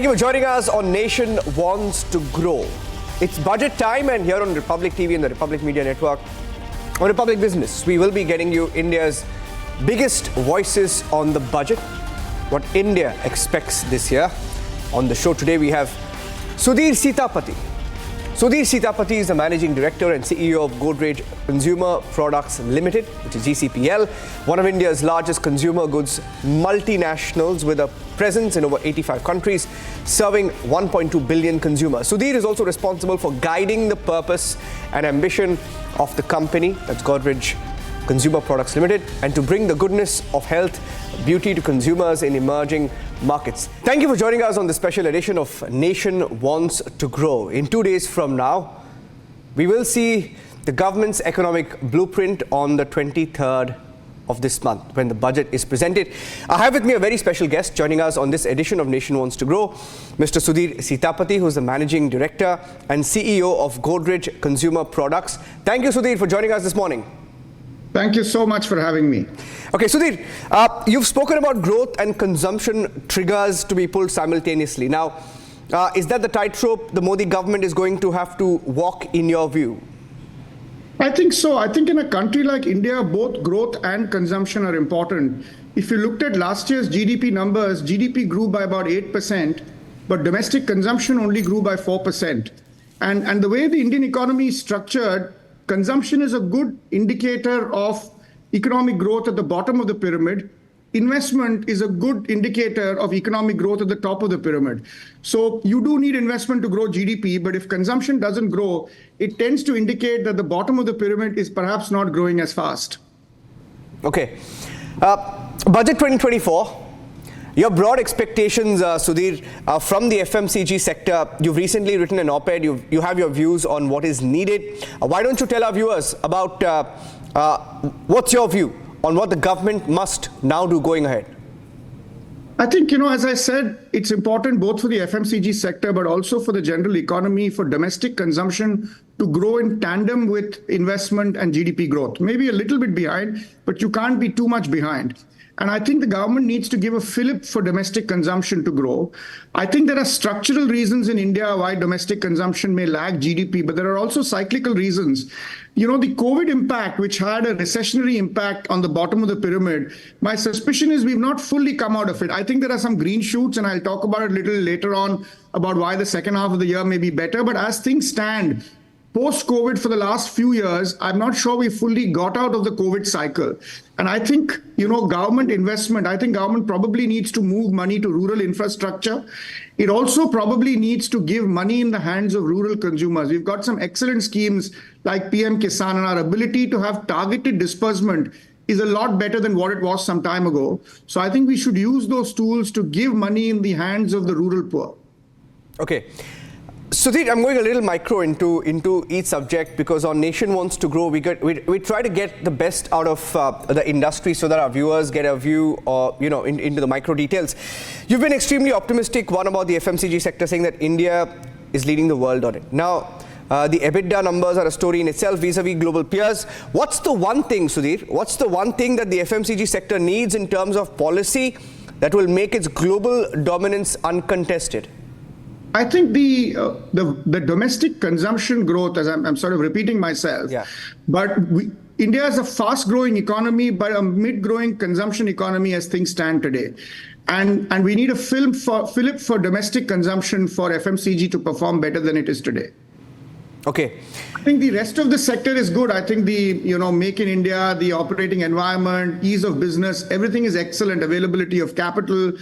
Thank you for joining us on Nation Wants to Grow. It's budget time, and here on Republic TV and the Republic Media Network, on Republic Business, we will be getting you India's biggest voices on the budget, what India expects this year. On the show today, we have Sudhir Sitapati. Sudhir Sitapati is the Managing Director and CEO of Godrej Consumer Products Limited, which is GCPL, one of India's largest consumer goods multinationals with a presence in over 85 countries, serving 1.2 billion consumers. Sudhir is also responsible for guiding the purpose and ambition of the company, that's Godrej Consumer Products Limited, and to bring the goodness of health, beauty to consumers in emerging markets. Thank you for joining us on this special edition of Nation Wants to Grow. In 2 days from now, we will see the government's economic blueprint on the 23rd of this month when the budget is presented. I have with me a very special guest joining us on this edition of Nation Wants to Grow, Mr. Sudhir Sitapati, who is the Managing Director and CEO of Godrej Consumer Products. Thank you, Sudhir, for joining us this morning. Thank you so much for having me. Okay, Sudhir, you've spoken about growth and consumption triggers to be pulled simultaneously. Now, is that the tightrope the Modi government is going to have to walk in your view? I think so. I think in a country like India, both growth and consumption are important. If you looked at last year's GDP numbers, GDP grew by about 8%, but domestic consumption only grew by 4%. And the way the Indian economy is structured, consumption is a good indicator of economic growth at the bottom of the pyramid. Investment is a good indicator of economic growth at the top of the pyramid. So you do need investment to grow GDP, but if consumption doesn't grow, it tends to indicate that the bottom of the pyramid is perhaps not growing as fast. Okay. Budget 2024. Your broad expectations, Sudhir, from the FMCG sector. You've recently written an op-ed. You have your views on what is needed. Why don't you tell our viewers about what's your view on what the government must now do going ahead? I think, as I said, it's important both for the FMCG sector, but also for the general economy, for domestic consumption to grow in tandem with investment and GDP growth. Maybe a little bit behind, but you can't be too much behind. And I think the government needs to give a fillip for domestic consumption to grow. I think there are structural reasons in India why domestic consumption may lag GDP, but there are also cyclical reasons. The COVID impact, which had a recessionary impact on the bottom of the pyramid, my suspicion is we've not fully come out of it. I think there are some green shoots, and I'll talk about it a little later on about why the second half of the year may be better. But as things stand, post-COVID for the last few years, I'm not sure we fully got out of the COVID cycle. And I think, government investment, I think government probably needs to move money to rural infrastructure. It also probably needs to give money in the hands of rural consumers. We've got some excellent schemes like PM Kisan, and our ability to have targeted disbursement is a lot better than what it was some time ago. So I think we should use those tools to give money in the hands of the rural poor. Okay. Sudhir, I'm going a little micro into each subject because on Nation Wants to Grow, we try to get the best out of the industry so that our viewers get a view into the micro details. You've been extremely optimistic, one about the FMCG sector, saying that India is leading the world on it. Now, the EBITDA numbers are a story in itself vis-a-vis global peers. What's the one thing, Sudhir, what's the one thing that the FMCG sector needs in terms of policy that will make its global dominance uncontested? I think the domestic consumption growth, as I'm sort of repeating myself, but India is a fast-growing economy, but a mid-growing consumption economy as things stand today. And we need a fillip for domestic consumption for FMCG to perform better than it is today. Okay. I think the rest of the sector is good. I think the, Make in India, the operating environment, ease of business, everything is excellent. Availability of capital,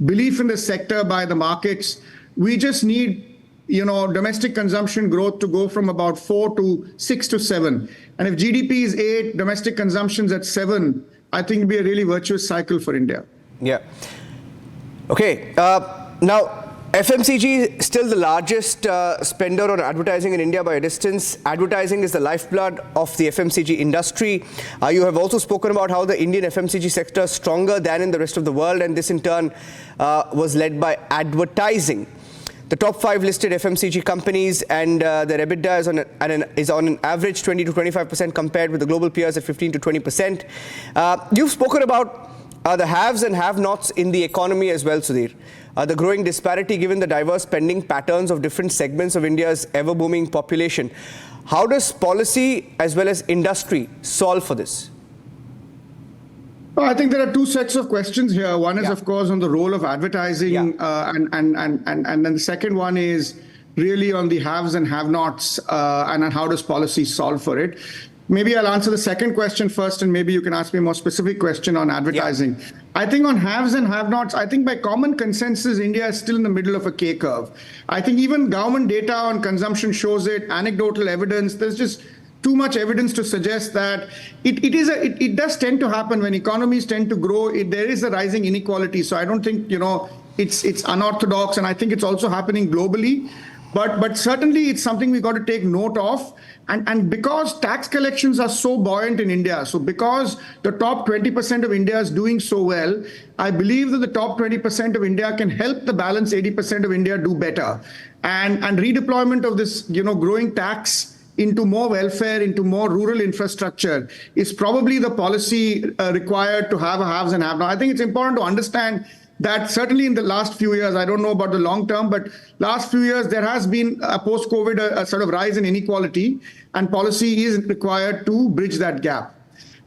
belief in the sector by the markets. We just need, domestic consumption growth to go from about 4 to 6 to 7. And if GDP is 8, domestic consumption's at 7, I think it'll be a really virtuous cycle for India. Yeah. Okay. Now, FMCG is still the largest spender on advertising in India by a distance. Advertising is the lifeblood of the FMCG industry. You have also spoken about how the Indian FMCG sector is stronger than in the rest of the world, and this in turn was led by advertising. The top 5 listed FMCG companies and their EBITDA is on an average 20 to 25% compared with the global peers at 15 to 20%. You've spoken about the haves and have-nots in the economy as well, Sudhir. The growing disparity given the diverse spending patterns of different segments of India's ever-booming population. How does policy as well as industry solve for this? Well, I think there are two sets of questions here. One is, of course, on the role of advertising, and then the second one is really on the haves and have-nots, and how does policy solve for it. Maybe I'll answer the second question first, and maybe you can ask me a more specific question on advertising. Yeah. I think on haves and have-nots, I think by common consensus, India is still in the middle of a K curve. I think even government data on consumption shows it, anecdotal evidence, there's just too much evidence to suggest that it does tend to happen when economies tend to grow. There is a rising inequality. So I don't think, it's unorthodox, and I think it's also happening globally. But certainly it's something we got to take note of. And because tax collections are so buoyant in India, so because the top 20% of India is doing so well, I believe that the top 20% of India can help the balance 80% of India do better. And redeployment of this, growing tax into more welfare, into more rural infrastructure is probably the policy required to have a haves and have-nots. I think it's important to understand that certainly in the last few years, I don't know about the long term, but last few years, there has been post-COVID a sort of rise in inequality, and policy is required to bridge that gap.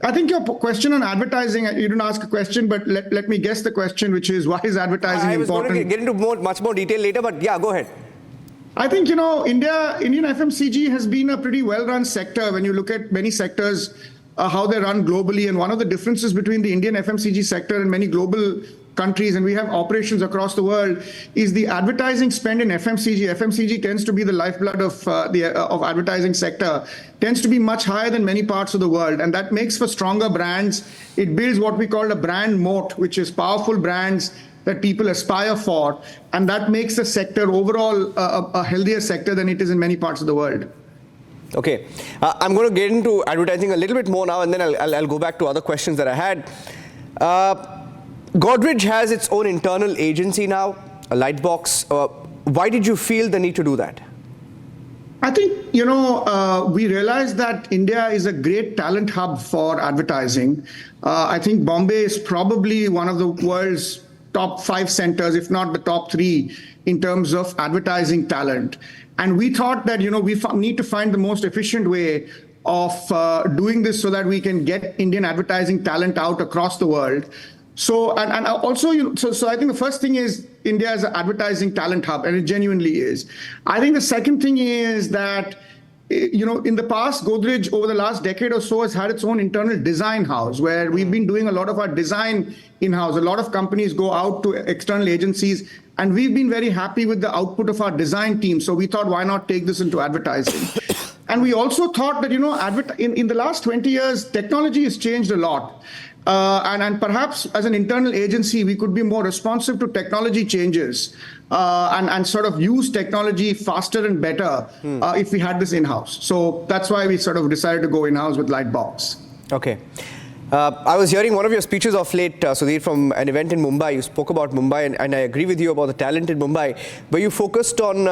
I think your question on advertising, you didn't ask a question, but let me guess the question, which is, why is advertising important? I was going to get into much more detail later, but yeah, go ahead. I think, Indian FMCG has been a pretty well-run sector. When you look at many sectors, how they run globally, and one of the differences between the Indian FMCG sector and many global countries, and we have operations across the world, is the advertising spend in FMCG. FMCG tends to be the lifeblood of advertising sector, tends to be much higher than many parts of the world, and that makes for stronger brands. It builds what we call a brand moat, which is powerful brands that people aspire for, and that makes the sector overall a healthier sector than it is in many parts of the world. Okay, I'm going to get into advertising a little bit more now, and then I'll go back to other questions that I had. Godrej has its own internal agency now, a Lightbox. Why did you feel the need to do that? I think, we realized that India is a great talent hub for advertising. I think Bombay is probably one of the world's top 5 centers, if not the top 3, in terms of advertising talent. And we thought that, we need to find the most efficient way of doing this so that we can get Indian advertising talent out across the world. So, and also, so I think the first thing is India is an advertising talent hub, and it genuinely is. I think the second thing is that, in the past, Godrej over the last decade or so has had its own internal design house, where we've been doing a lot of our design in-house. A lot of companies go out to external agencies, and we've been very happy with the output of our design team. So we thought, why not take this into advertising? And we also thought that, in the last 20 years, technology has changed a lot. And perhaps as an internal agency, we could be more responsive to technology changes and sort of use technology faster and better if we had this in-house. So that's why we sort of decided to go in-house with Lightbox. Okay. I was hearing one of your speeches of late, Sudhir, from an event in Mumbai. You spoke about Mumbai, and I agree with you about the talent in Mumbai. But you focused on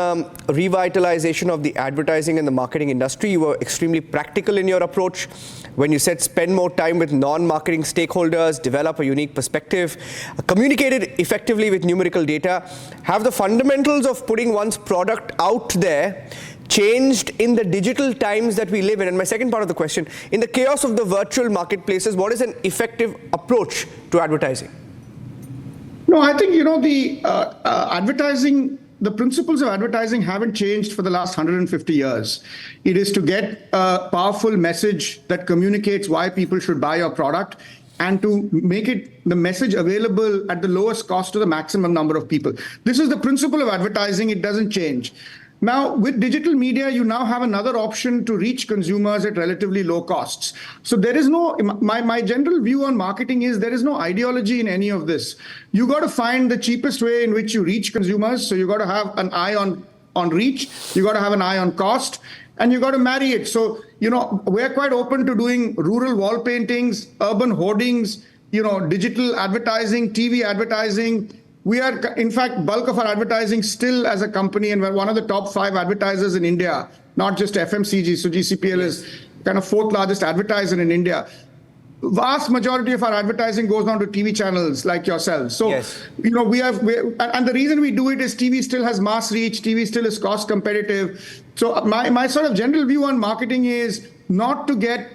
revitalization of the advertising and the marketing industry. You were extremely practical in your approach when you said spend more time with non-marketing stakeholders, develop a unique perspective, communicate it effectively with numerical data, have the fundamentals of putting one's product out there changed in the digital times that we live in? And my second part of the question, in the chaos of the virtual marketplaces, what is an effective approach to advertising? No, I think, the advertising, the principles of advertising haven't changed for the last 150 years. It is to get a powerful message that communicates why people should buy your product, and to make it the message available at the lowest cost to the maximum number of people. This is the principle of advertising. It doesn't change. Now, with digital media, you now have another option to reach consumers at relatively low costs. So there is no, my general view on marketing is there is no ideology in any of this. You got to find the cheapest way in which you reach consumers. So you got to have an eye on reach. You got to have an eye on cost, and you got to marry it. So, we're quite open to doing rural wall paintings, urban hoardings, digital advertising, TV advertising. We are, in fact, bulk of our advertising still as a company, and we're one of the top 5 advertisers in India, not just FMCG. So GCPL is kind of 4th largest advertiser in India. vast majority of our advertising goes on to TV channels like yourselves. So, Yes. and the reason we do it is TV still has mass reach, TV still is cost competitive. So my sort of general view on marketing is not to get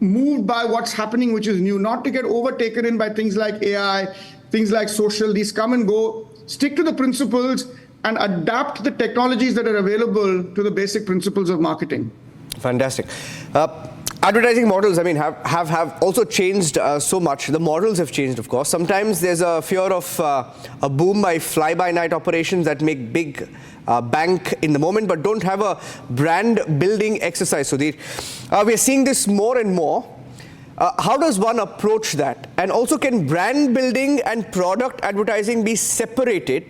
moved by what's happening, which is new, not to get overtaken in by things like AI, things like social, these come and go. Stick to the principles and adapt the technologies that are available to the basic principles of marketing. Fantastic. Advertising models, I mean, have also changed so much. The models have changed, of course. Sometimes there's a fear of a boom by fly-by-night operations that make big bank in the moment, but don't have a brand-building exercise, Sudhir. We're seeing this more and more. How does one approach that? And also, can brand building and product advertising be separated?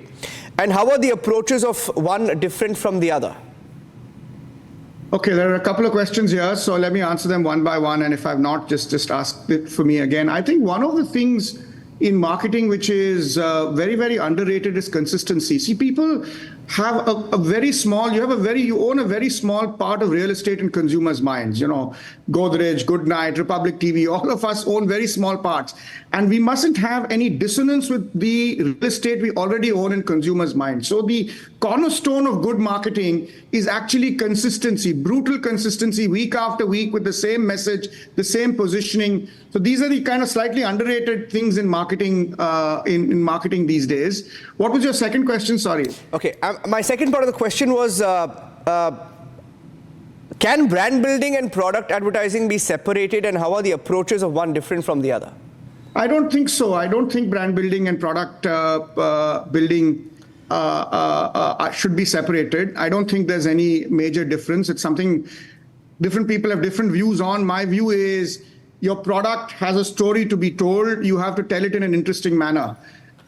And how are the approaches of one different from the other? Okay, there are a couple of questions here, so let me answer them one by one, and if I've not, just ask it for me again. I think one of the things in marketing which is very, very underrated is consistency. See, people have a very small, you own a very small part of real estate in consumers' minds. Godrej, Goodnight, Republic TV, all of us own very small parts. And we mustn't have any dissonance with the real estate we already own in consumers' minds. So the cornerstone of good marketing is actually consistency, brutal consistency, week after week with the same message, the same positioning. So these are the kind of slightly underrated things in marketing, in marketing these days. What was your second question? Sorry. Okay, my second part of the question was, can brand building and product advertising be separated, and how are the approaches of one different from the other? I don't think so. I don't think brand building and product building should be separated. I don't think there's any major difference. It's something different people have different views on. My view is your product has a story to be told. You have to tell it in an interesting manner.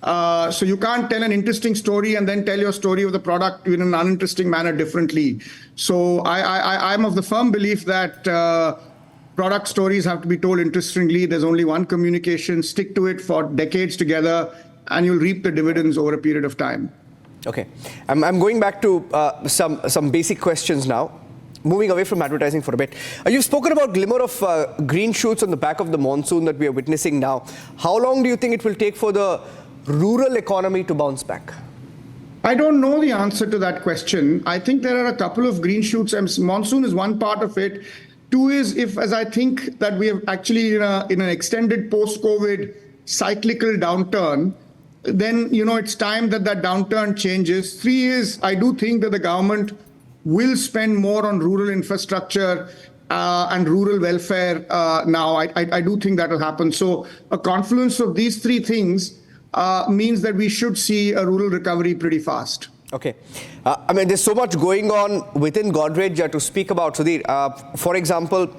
So you can't tell an interesting story and then tell your story of the product in an uninteresting manner differently. So I'm of the firm belief that product stories have to be told interestingly. There's only one communication. Stick to it for decades together, and you'll reap the dividends over a period of time. Okay, I'm going back to some basic questions now. Moving away from advertising for a bit. You've spoken about glimmer of green shoots on the back of the monsoon that we are witnessing now. How long do you think it will take for the rural economy to bounce back? I don't know the answer to that question. I think there are a couple of green shoots, and monsoon is one part of it. Two is, as I think that we have actually in an extended post-COVID cyclical downturn, then, it's time that downturn changes. Three is, I do think that the government will spend more on rural infrastructure and rural welfare now. I do think that will happen. So a confluence of these three things means that we should see a rural recovery pretty fast. Okay. I mean, there's so much going on within Godrej to speak about, Sudhir. For example,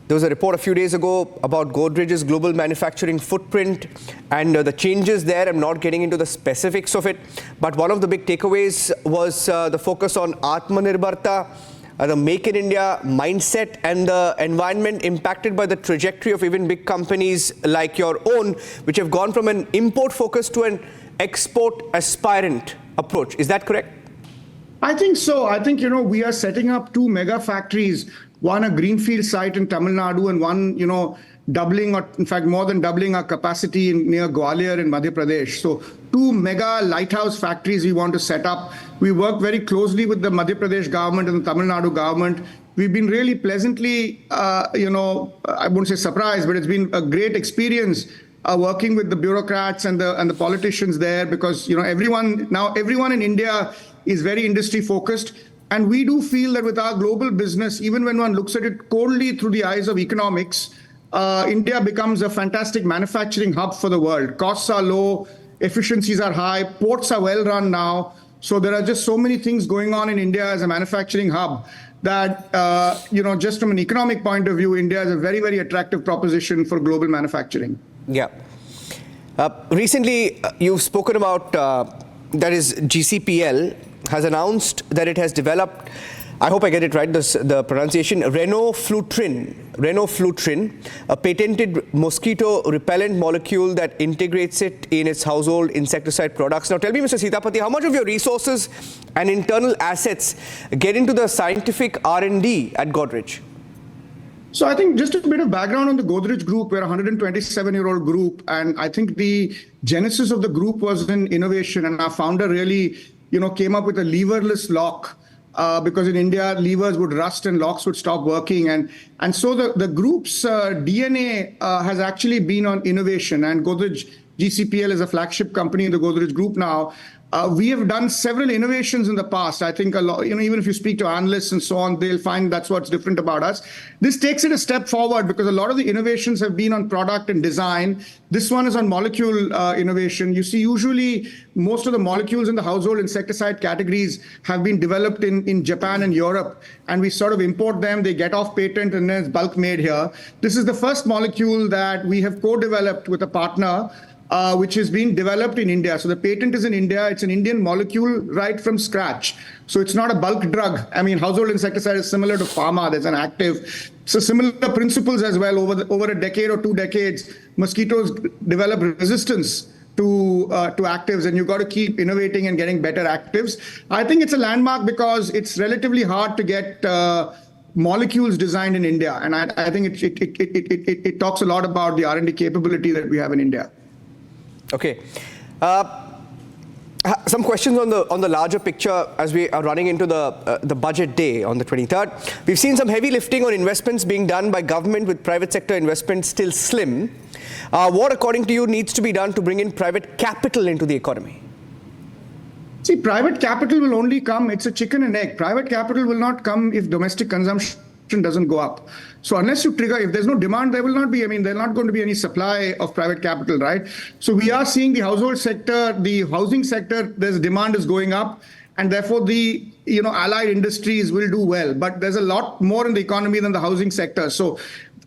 there was a report a few days ago about Godrej's global manufacturing footprint and the changes there. I'm not getting into the specifics of it, but one of the big takeaways was the focus on Atmanirbharta, the Make in India mindset, and the environment impacted by the trajectory of even big companies like your own, which have gone from an import focus to an export aspirant approach. Is that correct? I think so. I think, we are setting up two mega factories, one a greenfield site in Tamil Nadu and one, doubling, or in fact, more than doubling our capacity near Gwalior in Madhya Pradesh. So two mega lighthouse factories we want to set up. We work very closely with the Madhya Pradesh government and the Tamil Nadu government. We've been really pleasantly, I wouldn't say surprised, but it's been a great experience working with the bureaucrats and the politicians there, because, everyone in India is very industry focused. And we do feel that with our global business, even when one looks at it coldly through the eyes of economics, India becomes a fantastic manufacturing hub for the world. Costs are low, efficiencies are high, ports are well run now. So there are just so many things going on in India as a manufacturing hub that, just from an economic point of view, India is a very, very attractive proposition for global manufacturing. Yeah. Recently, you've spoken about, that is GCPL has announced that it has developed, I hope I get it right, the pronunciation, Renoflutrin, a patented mosquito repellent molecule that integrates it in its household insecticide products. Now tell me, Mr. Sitapati, how much of your resources and internal assets get into the scientific R&D at Godrej? So I think just a bit of background on the Godrej Group. We're a 127-year-old group, and I think the genesis of the group was in innovation. And our founder really, came up with a leverless lock because in India, levers would rust and locks would stop working. And so the group's DNA has actually been on innovation. And Godrej GCPL is a flagship company in the Godrej Group now. We have done several innovations in the past. I think a lot, even if you speak to analysts and so on, they'll find that's what's different about us. This takes it a step forward because a lot of the innovations have been on product and design. This one is on molecule innovation. You see, usually most of the molecules in the household insecticide categories have been developed in Japan and Europe, and we sort of import them. They get off patent and then it's bulk made here. This is the first molecule that we have co-developed with a partner, which is being developed in India. So the patent is in India. It's an Indian molecule right from scratch. So it's not a bulk drug. I mean, household insecticide is similar to pharma. There's an active. So similar principles as well. Over a decade or 2 decades, mosquitoes develop resistance to actives, and you've got to keep innovating and getting better actives. I think it's a landmark because it's relatively hard to get molecules designed in India. And I think it talks a lot about the R&D capability that we have in India. Okay. Some questions on the larger picture as we are running into the budget day on the 23rd. We've seen some heavy lifting on investments being done by government with private sector investment still slim. What, according to you, needs to be done to bring in private capital into the economy? See, private capital will only come, it's a chicken and egg. Private capital will not come if domestic consumption doesn't go up. So unless you trigger, if there's no demand, there will not be, there's not going to be any supply of private capital, right? So we are seeing the household sector, the housing sector, there's demand is going up, and therefore the, allied industries will do well. But there's a lot more in the economy than the housing sector. So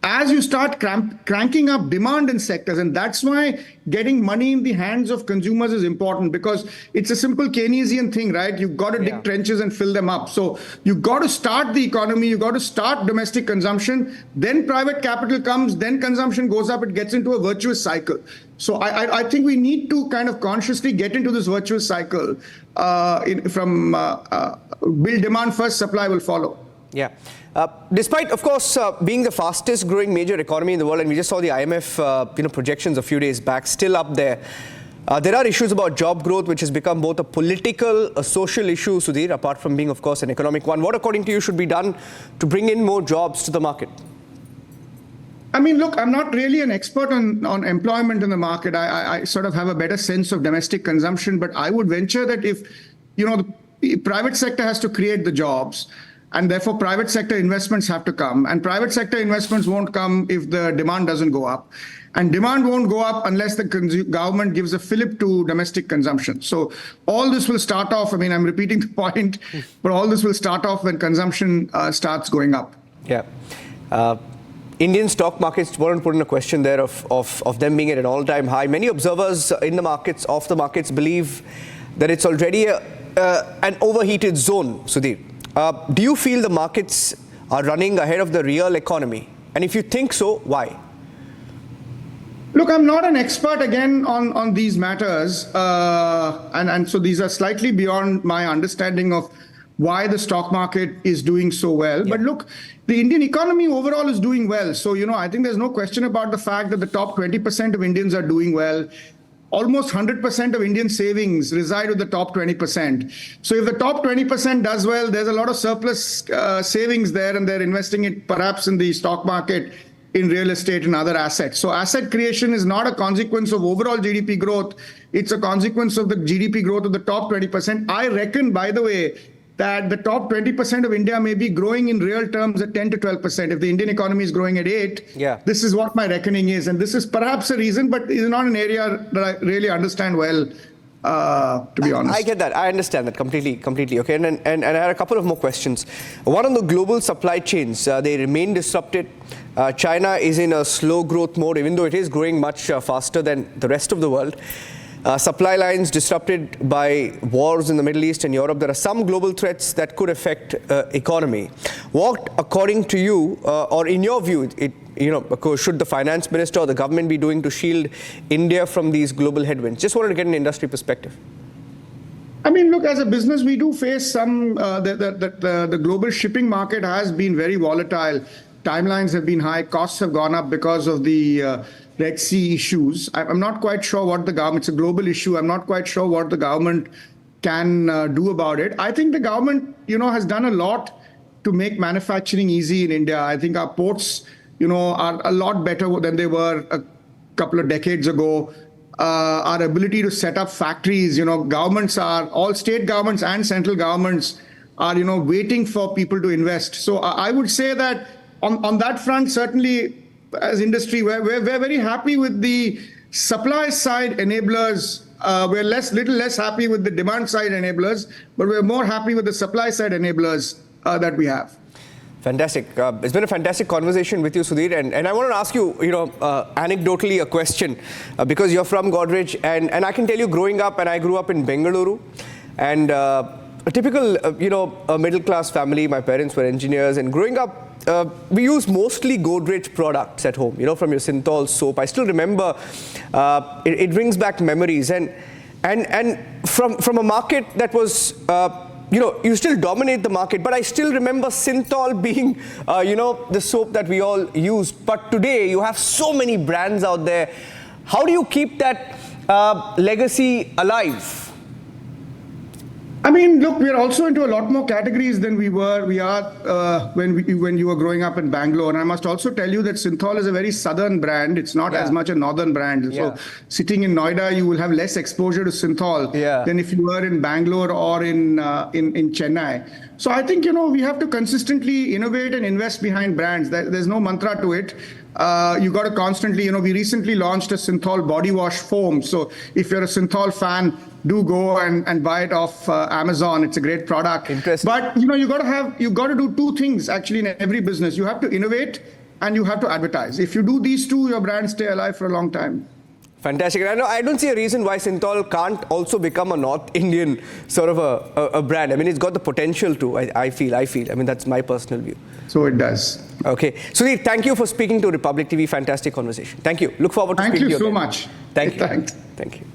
as you start cranking up demand in sectors, and that's why getting money in the hands of consumers is important, because it's a simple Keynesian thing, right? You've got to dig trenches and fill them up. So you've got to start the economy, you've got to start domestic consumption, then private capital comes, then consumption goes up, it gets into a virtuous cycle. So I think we need to kind of consciously get into this virtuous cycle build demand first, supply will follow. Yeah. Despite, of course, being the fastest growing major economy in the world, and we just saw the IMF projections a few days back, still up there, there are issues about job growth, which has become both a political, a social issue, Sudhir, apart from being, of course, an economic one. What, according to you, should be done to bring in more jobs to the market? Look, I'm not really an expert on employment in the market. I sort of have a better sense of domestic consumption, but I would venture that if, the private sector has to create the jobs, and therefore private sector investments have to come. And private sector investments won't come if the demand doesn't go up. And demand won't go up unless the government gives a fillip to domestic consumption. So all this will start off, I'm repeating the point, but all this will start off when consumption starts going up. Yeah. Indian stock markets, want to put in a question there of them being at an all-time high. Many observers in the markets, off the markets, believe that it's already an overheated zone, Sudhir. Do you feel the markets are running ahead of the real economy? And if you think so, why? Look, I'm not an expert again on these matters. And so these are slightly beyond my understanding of why the stock market is doing so well. Yeah. But look, the Indian economy overall is doing well. So, I think there's no question about the fact that the top 20% of Indians are doing well. Almost 100% of Indian savings reside with the top 20%. So if the top 20% does well, there's a lot of surplus savings there, and they're investing it perhaps in the stock market, in real estate and other assets. So asset creation is not a consequence of overall GDP growth. It's a consequence of the GDP growth of the top 20%. I reckon, by the way, that the top 20% of India may be growing in real terms at 10 to 12%. If the Indian economy is growing at 8, this is what my reckoning is. And this is perhaps a reason, but is not an area that I really understand well, to be honest. I get that. I understand that completely. Okay. And I had a couple of more questions. One on the global supply chains. They remain disrupted. China is in a slow growth mode, even though it is growing much faster than the rest of the world. Supply lines disrupted by wars in the Middle East and Europe. There are some global threats that could affect economy. What, according to you, or in your view, should the finance minister or the government be doing to shield India from these global headwinds? Just wanted to get an industry perspective. Look, as a business, we do face some, the global shipping market has been very volatile. timelines have been high, costs have gone up because of the Red Sea issues. I'm not quite sure what the government, it's a global issue, I'm not quite sure what the government can do about it. I think the government, has done a lot to make manufacturing easy in India. I think our ports, are a lot better than they were a couple of decades ago. Our ability to set up factories, governments are, all state governments and central governments are, waiting for people to invest. So I would say that on that front, certainly as industry, we're very happy with the supply side enablers. We're little less happy with the demand side enablers, but we're more happy with the supply side enablers that we have. Fantastic. It's been a fantastic conversation with you, Sudhir. And I want to ask you, anecdotally a question, because you're from Godrej. And I can tell you, growing up, and I grew up in Bengaluru, and a typical, a middle-class family. My parents were engineers. And growing up, we used mostly Godrej products at home, from your Synthol soap. I still remember, it brings back memories. And from a market that was... you still dominate the market, but I still remember Synthol being, the soap that we all used. But today, you have so many brands out there. How do you keep that legacy alive? I mean, look, we're also into a lot more categories than we are when you were growing up in Bangalore. And I must also tell you that Synthol is a very southern brand. It's not as much a northern brand. So sitting in Noida, you will have less exposure to Synthol than if you were in Bangalore or in Chennai. So I think, we have to consistently innovate and invest behind brands. There's no mantra to it. You got to constantly, we recently launched a Synthol body wash foam. So if you're a Synthol fan, do go and buy it off Amazon. It's a great product. Interesting. But you got to do two things actually in every business. You have to innovate and you have to advertise. If you do these two, your brands stay alive for a long time. Fantastic. I don't see a reason why Synthol can't also become a North Indian sort of a brand. I mean, it's got the potential to, I feel. I mean, that's my personal view. So it does. Okay. Sudhir, thank you for speaking to Republic TV. Fantastic conversation. Thank you. Look forward to speaking to you Thank you so again. much. Thank you. Thanks. Thank you.